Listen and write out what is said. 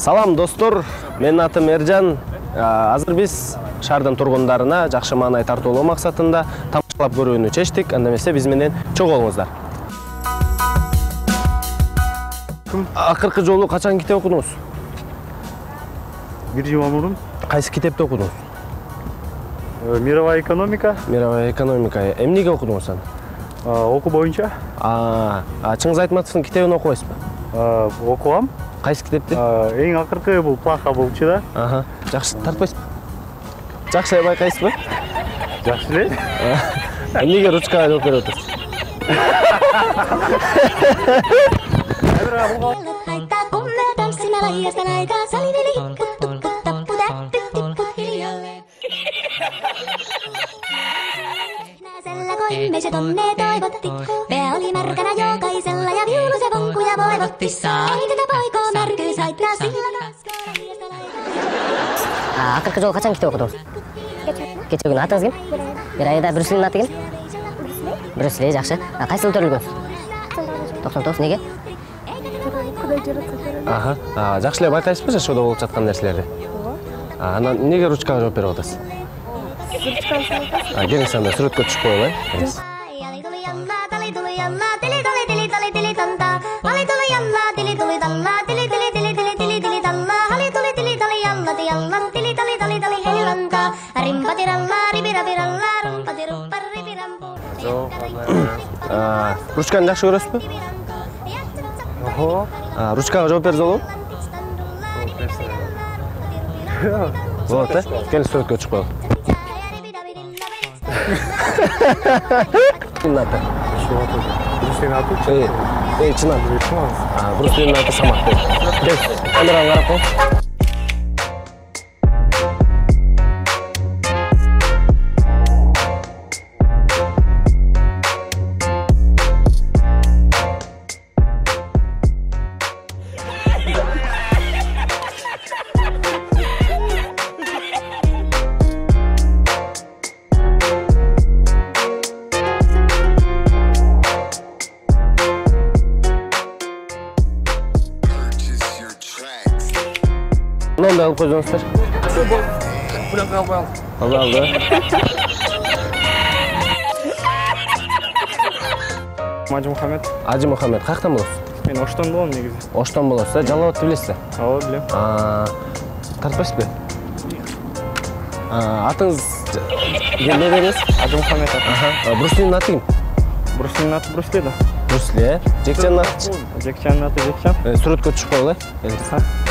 Салам достор, менин атым Эржан. Азыр биз шаардын тургундарына жакшы маанай тартуулоо максатында тамашалап көрүүнү чечтик. Анда эмесе биз менен чогуу болуңуздар. Акыркы жолу качан китеп окудуңуз? Бир жыл мурун. Кайсы китепти окудуңуз? Мировая экономика. Мировая экономика. Эмнеге окудуңуз аны? Окуу боюнча. Чыңгыз Айтматовдун китебин окубайсызбы? Окугам. Кайсы китепти? Эң акыркы бул плаха болчу да. Жакшы тартпайсызбы? Жакшы байкайсызбы? Жакшы эле. Эмнеге ручкага жооп берип атасыз? Me se tonne toivotti, pää oli märkänä jokaisella ja viulu se vonkuja voivotti. Ei tätä poikoo märkyy saittaa sillä Акыркы жолу качан китеп окудуңуз? Кечээ күнү. Атыңыз ким? Мирайда Брюслинин аты ким? Брюс Ли, жакшы. Кайсы жылы төрөлгөнсүз? 99. Неге? Жакшы эле байкайсызбы жашоодо болуп жаткан нерселерди? Анан эмнеге ручкага жооп берип атасыз? Келиңиз анда сүрөткө түшүп коелу, келиңиз. Ручканы жакшы көрөсүзбү? Ручкага жооп бериңиз болобу? Болот, келиңиз сүрөткө түшүп коелу. Брюслинин аты? Чын аты. Брюслинин аты Самат. Кел, камераны карап кой. Мындай алып койдуңуздар. Алды. Ажы Мухаммед. Каяктан болосуз? Мен Оштон болом негизи. Оштон болосуз, Жалалатты билесизби? Ооба, билем. Тартпайсызбы? Атыңыз эмне дедиңиз? Ажы Мухаммед. Брюслинин аты ким? Брюслинин аты Брюс Ли да. Брюс Ли. Жекчанын аты? Жекчанын аты Жекчан. Сүрөткө түшүп коелу, келиңиз.